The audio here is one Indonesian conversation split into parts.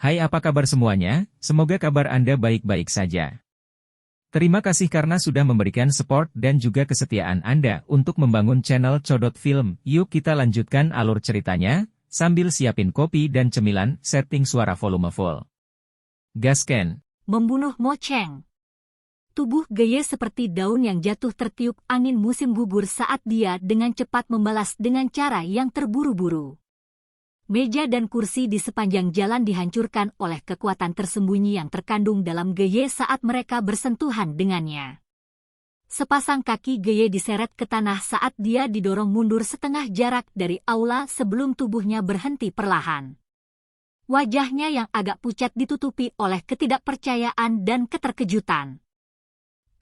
Hai, apa kabar semuanya? Semoga kabar Anda baik-baik saja. Terima kasih karena sudah memberikan support dan juga kesetiaan Anda untuk membangun channel Codot Film. Yuk kita lanjutkan alur ceritanya, sambil siapin kopi dan cemilan, setting suara volume full. Gasken. Membunuh Mo Cheng. Tubuh Geye seperti daun yang jatuh tertiup angin musim gugur saat dia dengan cepat membalas dengan cara yang terburu-buru. Meja dan kursi di sepanjang jalan dihancurkan oleh kekuatan tersembunyi yang terkandung dalam Geye saat mereka bersentuhan dengannya. Sepasang kaki Geye diseret ke tanah saat dia didorong mundur setengah jarak dari aula sebelum tubuhnya berhenti perlahan. Wajahnya yang agak pucat ditutupi oleh ketidakpercayaan dan keterkejutan.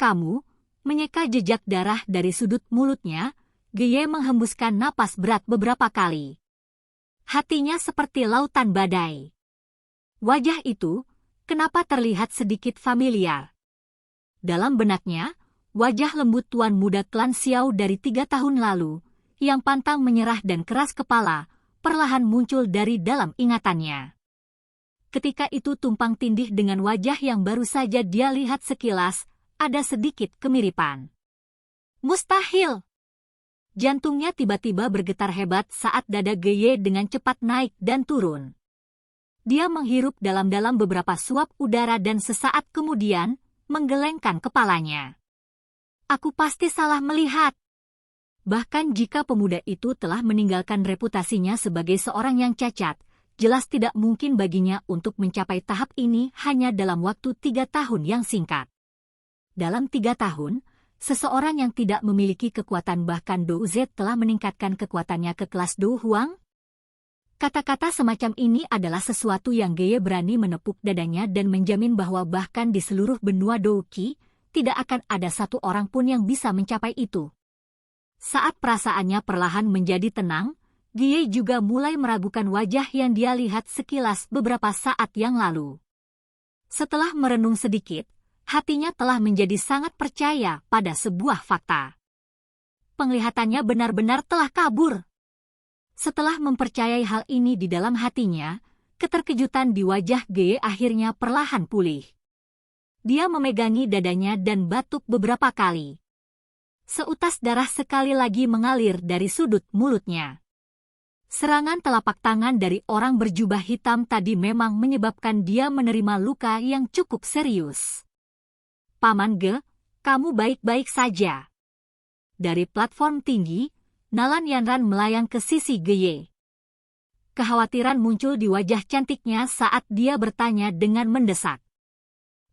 Kamu, menyeka jejak darah dari sudut mulutnya, Geye menghembuskan napas berat beberapa kali. Hatinya seperti lautan badai. Wajah itu, kenapa terlihat sedikit familiar? Dalam benaknya, wajah lembut tuan muda klan Xiao dari 3 tahun lalu, yang pantang menyerah dan keras kepala, perlahan muncul dari dalam ingatannya. Ketika itu tumpang tindih dengan wajah yang baru saja dia lihat sekilas, ada sedikit kemiripan. Mustahil! Jantungnya tiba-tiba bergetar hebat saat dada Geye dengan cepat naik dan turun. Dia menghirup dalam-dalam beberapa suap udara dan sesaat kemudian, menggelengkan kepalanya. Aku pasti salah melihat. Bahkan jika pemuda itu telah meninggalkan reputasinya sebagai seorang yang cacat, jelas tidak mungkin baginya untuk mencapai tahap ini hanya dalam waktu 3 tahun yang singkat. Dalam 3 tahun, seseorang yang tidak memiliki kekuatan bahkan Dou Z telah meningkatkan kekuatannya ke kelas Dou Huang? Kata-kata semacam ini adalah sesuatu yang Geye berani menepuk dadanya dan menjamin bahwa bahkan di seluruh benua Dou Qi, tidak akan ada satu orang pun yang bisa mencapai itu. Saat perasaannya perlahan menjadi tenang, Geye juga mulai meragukan wajah yang dia lihat sekilas beberapa saat yang lalu. Setelah merenung sedikit, hatinya telah menjadi sangat percaya pada sebuah fakta. Penglihatannya benar-benar telah kabur. Setelah mempercayai hal ini di dalam hatinya, keterkejutan di wajah Geye akhirnya perlahan pulih. Dia memegangi dadanya dan batuk beberapa kali. Seutas darah sekali lagi mengalir dari sudut mulutnya. Serangan telapak tangan dari orang berjubah hitam tadi memang menyebabkan dia menerima luka yang cukup serius. Paman Ge, kamu baik-baik saja. Dari platform tinggi, Nalan Yanran melayang ke sisi Geye. Kekhawatiran muncul di wajah cantiknya saat dia bertanya dengan mendesak.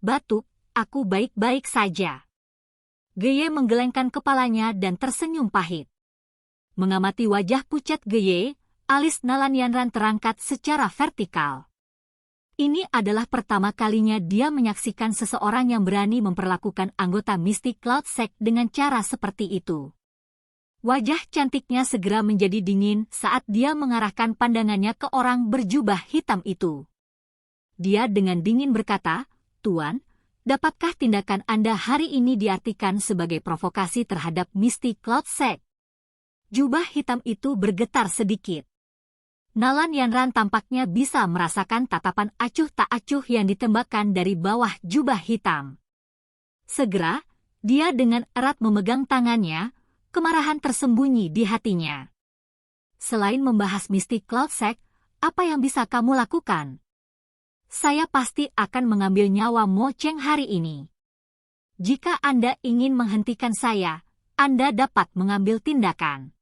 Batuk, aku baik-baik saja. Geye menggelengkan kepalanya dan tersenyum pahit. Mengamati wajah pucat Geye, alis Nalan Yanran terangkat secara vertikal. Ini adalah pertama kalinya dia menyaksikan seseorang yang berani memperlakukan anggota Mystic Cloud Sect dengan cara seperti itu. Wajah cantiknya segera menjadi dingin saat dia mengarahkan pandangannya ke orang berjubah hitam itu. Dia dengan dingin berkata, "Tuan, dapatkah tindakan Anda hari ini diartikan sebagai provokasi terhadap Mystic Cloud Sect?" Jubah hitam itu bergetar sedikit. Nalan Yanran tampaknya bisa merasakan tatapan acuh tak acuh yang ditembakkan dari bawah jubah hitam. Segera, dia dengan erat memegang tangannya, kemarahan tersembunyi di hatinya. Selain membahas Mystic Cloud Sect, apa yang bisa kamu lakukan? Saya pasti akan mengambil nyawa Mo Cheng hari ini. Jika Anda ingin menghentikan saya, Anda dapat mengambil tindakan.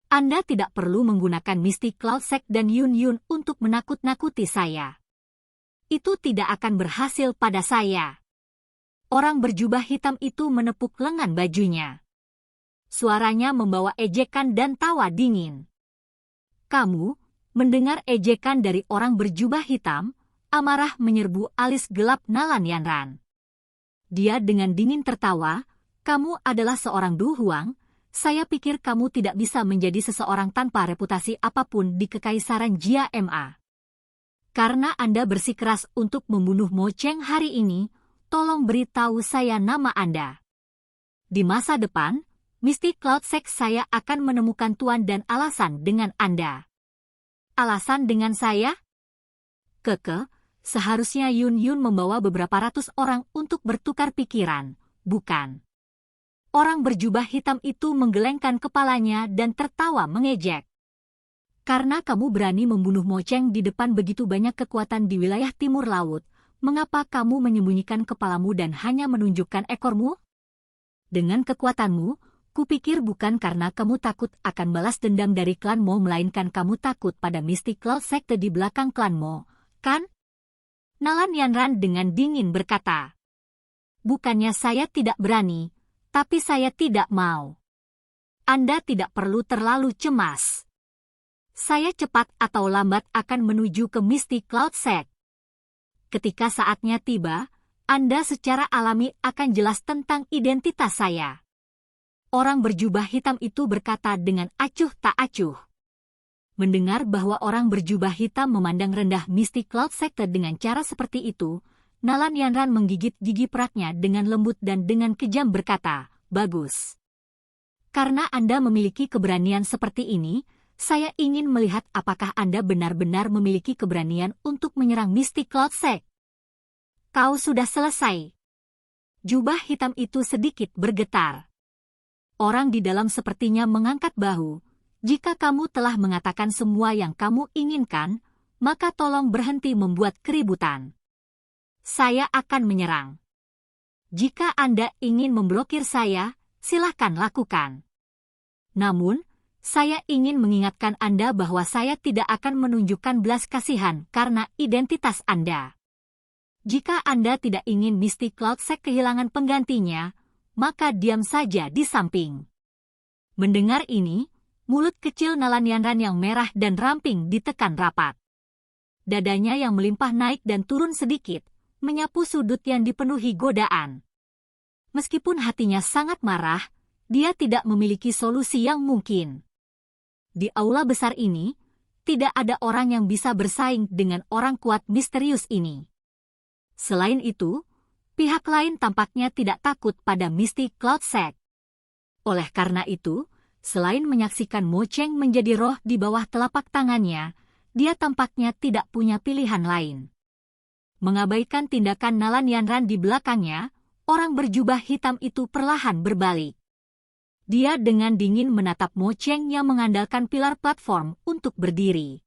Anda tidak perlu menggunakan Mystic Cloud Sect dan Yun Yun untuk menakut-nakuti saya. Itu tidak akan berhasil pada saya. Orang berjubah hitam itu menepuk lengan bajunya. Suaranya membawa ejekan dan tawa dingin. Kamu, mendengar ejekan dari orang berjubah hitam, amarah menyerbu alis gelap Nalan Yanran. Dia dengan dingin tertawa, kamu adalah seorang Du Huang. Saya pikir kamu tidak bisa menjadi seseorang tanpa reputasi apapun di Kekaisaran Jia Ma. Karena Anda bersikeras untuk membunuh Mo Cheng hari ini, tolong beritahu saya nama Anda. Di masa depan, Mystic Cloud Sect saya akan menemukan tuan dan alasan dengan Anda. Alasan dengan saya? Keke, seharusnya Yun Yun membawa beberapa ratus orang untuk bertukar pikiran, bukan? Orang berjubah hitam itu menggelengkan kepalanya dan tertawa mengejek. Karena kamu berani membunuh Mo Cheng di depan begitu banyak kekuatan di wilayah timur laut, mengapa kamu menyembunyikan kepalamu dan hanya menunjukkan ekormu? Dengan kekuatanmu, kupikir bukan karena kamu takut akan balas dendam dari klan Mo, melainkan kamu takut pada Mystic Cloud sekte di belakang klan Mo, kan? Nalan Yanran dengan dingin berkata. Bukannya saya tidak berani, tapi saya tidak mau. Anda tidak perlu terlalu cemas. Saya cepat atau lambat akan menuju ke Mystic Cloud Sect. Ketika saatnya tiba, Anda secara alami akan jelas tentang identitas saya. Orang berjubah hitam itu berkata dengan acuh tak acuh. Mendengar bahwa orang berjubah hitam memandang rendah Mystic Cloud Sector dengan cara seperti itu, Nalan Yanran menggigit gigi peraknya dengan lembut dan dengan kejam berkata, bagus. Karena Anda memiliki keberanian seperti ini, saya ingin melihat apakah Anda benar-benar memiliki keberanian untuk menyerang Mystic Cloud Sect. Kau sudah selesai. Jubah hitam itu sedikit bergetar. Orang di dalam sepertinya mengangkat bahu. Jika kamu telah mengatakan semua yang kamu inginkan, maka tolong berhenti membuat keributan. Saya akan menyerang. Jika Anda ingin memblokir saya, silakan lakukan. Namun, saya ingin mengingatkan Anda bahwa saya tidak akan menunjukkan belas kasihan karena identitas Anda. Jika Anda tidak ingin Mystic Cloud Sect kehilangan penggantinya, maka diam saja di samping. Mendengar ini, mulut kecil Nalan Yanran yang merah dan ramping ditekan rapat. Dadanya yang melimpah naik dan turun sedikit, menyapu sudut yang dipenuhi godaan. Meskipun hatinya sangat marah, dia tidak memiliki solusi yang mungkin. Di aula besar ini, tidak ada orang yang bisa bersaing dengan orang kuat misterius ini. Selain itu, pihak lain tampaknya tidak takut pada Mystic Cloud Sect. Oleh karena itu, selain menyaksikan Mo Cheng menjadi roh di bawah telapak tangannya, dia tampaknya tidak punya pilihan lain. Mengabaikan tindakan Nalan Yanran di belakangnya, orang berjubah hitam itu perlahan berbalik. Dia dengan dingin menatap Mo Cheng yang mengandalkan pilar platform untuk berdiri.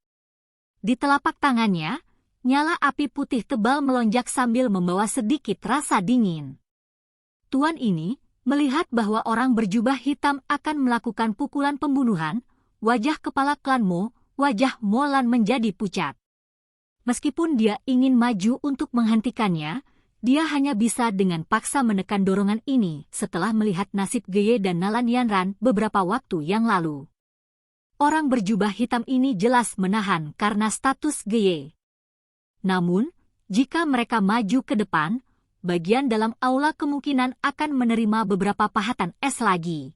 Di telapak tangannya, nyala api putih tebal melonjak sambil membawa sedikit rasa dingin. Tuan ini melihat bahwa orang berjubah hitam akan melakukan pukulan pembunuhan, wajah kepala klan Mo, wajah Molan menjadi pucat. Meskipun dia ingin maju untuk menghentikannya, dia hanya bisa dengan paksa menekan dorongan ini setelah melihat nasib Geye dan Nalan Yanran beberapa waktu yang lalu. Orang berjubah hitam ini jelas menahan karena status Geye. Namun, jika mereka maju ke depan, bagian dalam aula kemungkinan akan menerima beberapa pahatan es lagi.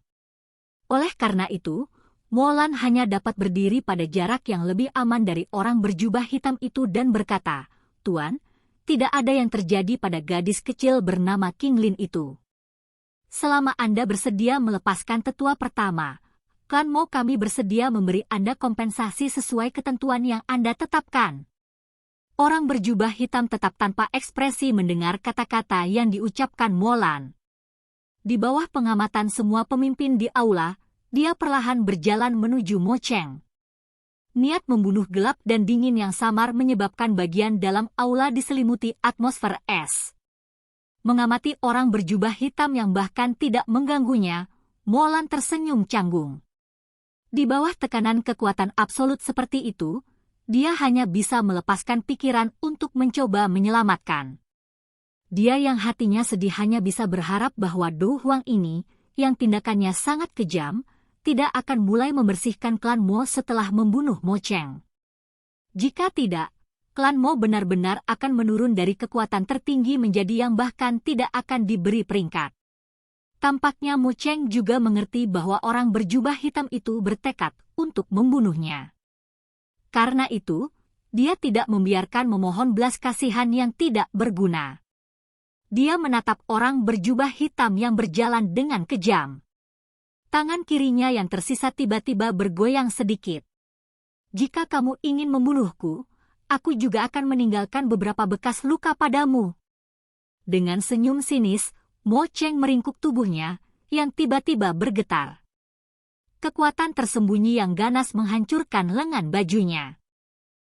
Oleh karena itu, Molan hanya dapat berdiri pada jarak yang lebih aman dari orang berjubah hitam itu dan berkata, Tuan, tidak ada yang terjadi pada gadis kecil bernama King Lin itu. Selama Anda bersedia melepaskan tetua pertama, klan Mo kami bersedia memberi Anda kompensasi sesuai ketentuan yang Anda tetapkan. Orang berjubah hitam tetap tanpa ekspresi mendengar kata-kata yang diucapkan Molan. Di bawah pengamatan semua pemimpin di aula, dia perlahan berjalan menuju Mo Cheng. Niat membunuh gelap dan dingin yang samar menyebabkan bagian dalam aula diselimuti atmosfer es. Mengamati orang berjubah hitam yang bahkan tidak mengganggunya, Molan tersenyum canggung. Di bawah tekanan kekuatan absolut seperti itu, dia hanya bisa melepaskan pikiran untuk mencoba menyelamatkan. Dia yang hatinya sedih hanya bisa berharap bahwa Do Huang ini, yang tindakannya sangat kejam, tidak akan mulai membersihkan klan Mo setelah membunuh Mo Cheng. Jika tidak, klan Mo benar-benar akan menurun dari kekuatan tertinggi menjadi yang bahkan tidak akan diberi peringkat. Tampaknya Mo Cheng juga mengerti bahwa orang berjubah hitam itu bertekad untuk membunuhnya. Karena itu, dia tidak membiarkan memohon belas kasihan yang tidak berguna. Dia menatap orang berjubah hitam yang berjalan dengan kejam. Tangan kirinya yang tersisa tiba-tiba bergoyang sedikit. Jika kamu ingin membunuhku, aku juga akan meninggalkan beberapa bekas luka padamu. Dengan senyum sinis, Mo Cheng meringkuk tubuhnya, yang tiba-tiba bergetar. Kekuatan tersembunyi yang ganas menghancurkan lengan bajunya.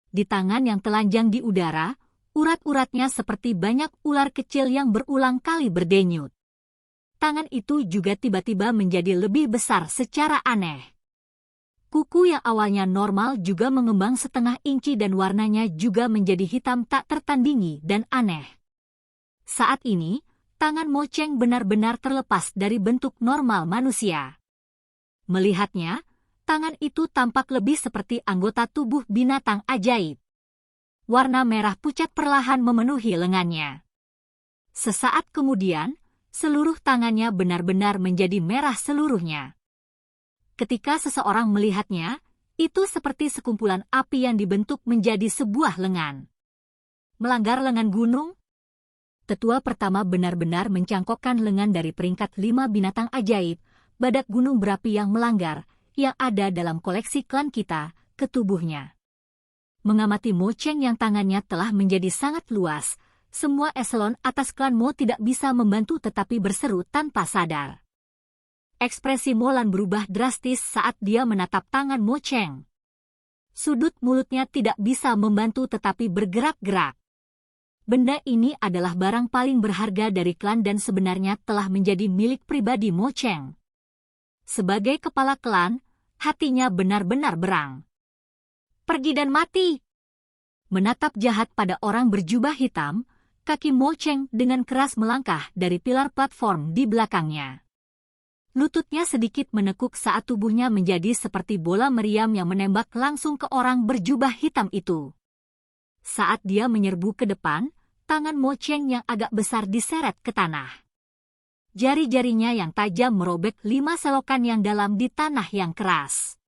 Di tangan yang telanjang di udara, urat-uratnya seperti banyak ular kecil yang berulang kali berdenyut. Tangan itu juga tiba-tiba menjadi lebih besar secara aneh. Kuku yang awalnya normal juga mengembang setengah inci dan warnanya juga menjadi hitam tak tertandingi dan aneh. Saat ini, tangan Mo Cheng benar-benar terlepas dari bentuk normal manusia. Melihatnya, tangan itu tampak lebih seperti anggota tubuh binatang ajaib. Warna merah pucat perlahan memenuhi lengannya. Sesaat kemudian, seluruh tangannya benar-benar menjadi merah seluruhnya. Ketika seseorang melihatnya, itu seperti sekumpulan api yang dibentuk menjadi sebuah lengan. Melanggar lengan gunung? Tetua pertama benar-benar mencangkokkan lengan dari peringkat 5 binatang ajaib, badak gunung berapi yang melanggar, yang ada dalam koleksi klan kita, ke tubuhnya. Mengamati Mo Cheng yang tangannya telah menjadi sangat luas, semua eselon atas klan Mo tidak bisa membantu tetapi berseru tanpa sadar. Ekspresi Mo Lan berubah drastis saat dia menatap tangan Mo Cheng. Sudut mulutnya tidak bisa membantu tetapi bergerak-gerak. Benda ini adalah barang paling berharga dari klan dan sebenarnya telah menjadi milik pribadi Mo Cheng. Sebagai kepala klan, hatinya benar-benar berang. Pergi dan mati! Menatap jahat pada orang berjubah hitam, kaki Mo Cheng dengan keras melangkah dari pilar platform di belakangnya. Lututnya sedikit menekuk saat tubuhnya menjadi seperti bola meriam yang menembak langsung ke orang berjubah hitam itu. Saat dia menyerbu ke depan, tangan Mo Cheng yang agak besar diseret ke tanah. Jari-jarinya yang tajam merobek 5 selokan yang dalam di tanah yang keras.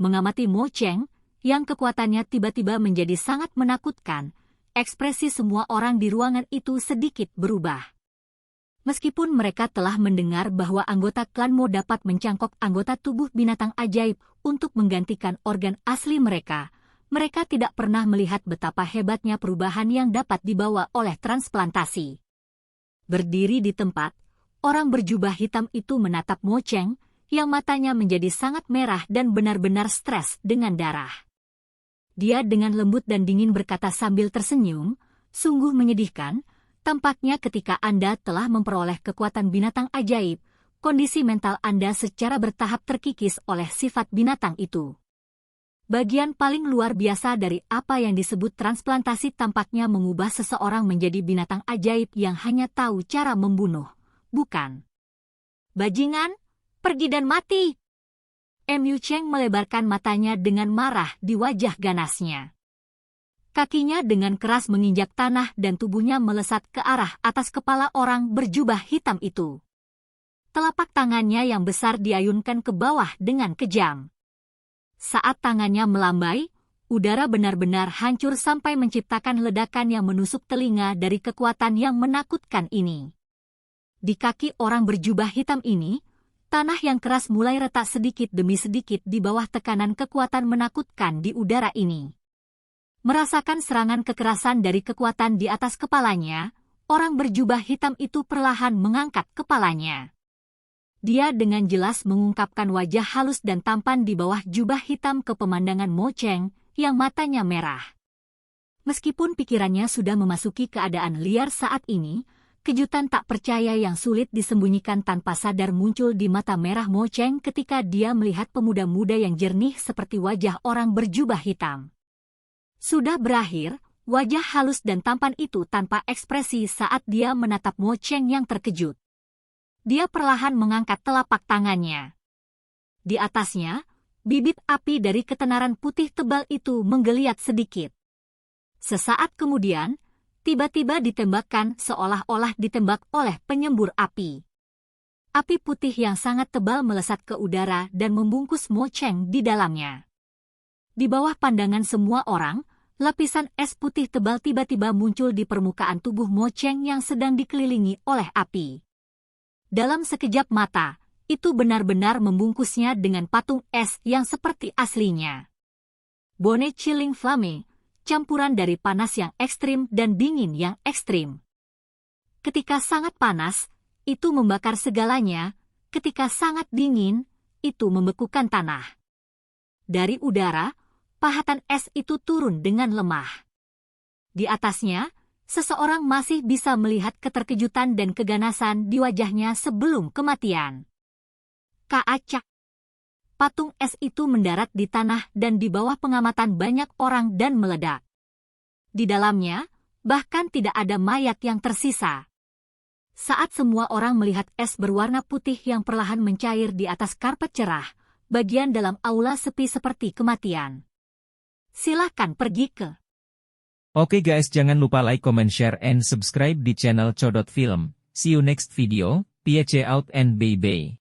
Mengamati Mo Cheng, yang kekuatannya tiba-tiba menjadi sangat menakutkan, ekspresi semua orang di ruangan itu sedikit berubah. Meskipun mereka telah mendengar bahwa anggota klan Mo dapat mencangkok anggota tubuh binatang ajaib untuk menggantikan organ asli mereka, mereka tidak pernah melihat betapa hebatnya perubahan yang dapat dibawa oleh transplantasi. Berdiri di tempat, orang berjubah hitam itu menatap Mo Cheng, yang matanya menjadi sangat merah dan benar-benar stres dengan darah. Dia dengan lembut dan dingin berkata sambil tersenyum, sungguh menyedihkan, tampaknya ketika Anda telah memperoleh kekuatan binatang ajaib, kondisi mental Anda secara bertahap terkikis oleh sifat binatang itu. Bagian paling luar biasa dari apa yang disebut transplantasi tampaknya mengubah seseorang menjadi binatang ajaib yang hanya tahu cara membunuh, bukan? Bajingan, pergi dan mati! Mu Cheng melebarkan matanya dengan marah di wajah ganasnya. Kakinya dengan keras menginjak tanah dan tubuhnya melesat ke arah atas kepala orang berjubah hitam itu. Telapak tangannya yang besar diayunkan ke bawah dengan kejam. Saat tangannya melambai, udara benar-benar hancur sampai menciptakan ledakan yang menusuk telinga dari kekuatan yang menakutkan ini. Di kaki orang berjubah hitam ini, tanah yang keras mulai retak sedikit demi sedikit di bawah tekanan kekuatan menakutkan di udara ini. Merasakan serangan kekerasan dari kekuatan di atas kepalanya, orang berjubah hitam itu perlahan mengangkat kepalanya. Dia dengan jelas mengungkapkan wajah halus dan tampan di bawah jubah hitam ke pemandangan Mo Cheng yang matanya merah. Meskipun pikirannya sudah memasuki keadaan liar saat ini, kejutan tak percaya yang sulit disembunyikan tanpa sadar muncul di mata merah Mo Cheng ketika dia melihat pemuda-muda yang jernih seperti wajah orang berjubah hitam. Sudah berakhir, wajah halus dan tampan itu tanpa ekspresi saat dia menatap Mo Cheng yang terkejut. Dia perlahan mengangkat telapak tangannya. Di atasnya, bibit api dari ketenaran putih tebal itu menggeliat sedikit. Sesaat kemudian, tiba-tiba ditembakkan seolah-olah ditembak oleh penyembur api. Api putih yang sangat tebal melesat ke udara dan membungkus Mo Cheng di dalamnya. Di bawah pandangan semua orang, lapisan es putih tebal tiba-tiba muncul di permukaan tubuh Mo Cheng yang sedang dikelilingi oleh api. Dalam sekejap mata, itu benar-benar membungkusnya dengan patung es yang seperti aslinya. Bone Chilling Flame, campuran dari panas yang ekstrim dan dingin yang ekstrim. Ketika sangat panas, itu membakar segalanya, ketika sangat dingin, itu membekukan tanah. Dari udara, pahatan es itu turun dengan lemah. Di atasnya, seseorang masih bisa melihat keterkejutan dan keganasan di wajahnya sebelum kematian. Kaacak. Patung es itu mendarat di tanah dan di bawah pengamatan banyak orang dan meledak. Di dalamnya, bahkan tidak ada mayat yang tersisa. Saat semua orang melihat es berwarna putih yang perlahan mencair di atas karpet cerah, bagian dalam aula sepi seperti kematian. Silahkan pergi ke. Oke guys, jangan lupa like, comment, share, and subscribe di channel Codot Film. See you next video, peace out and bye-bye.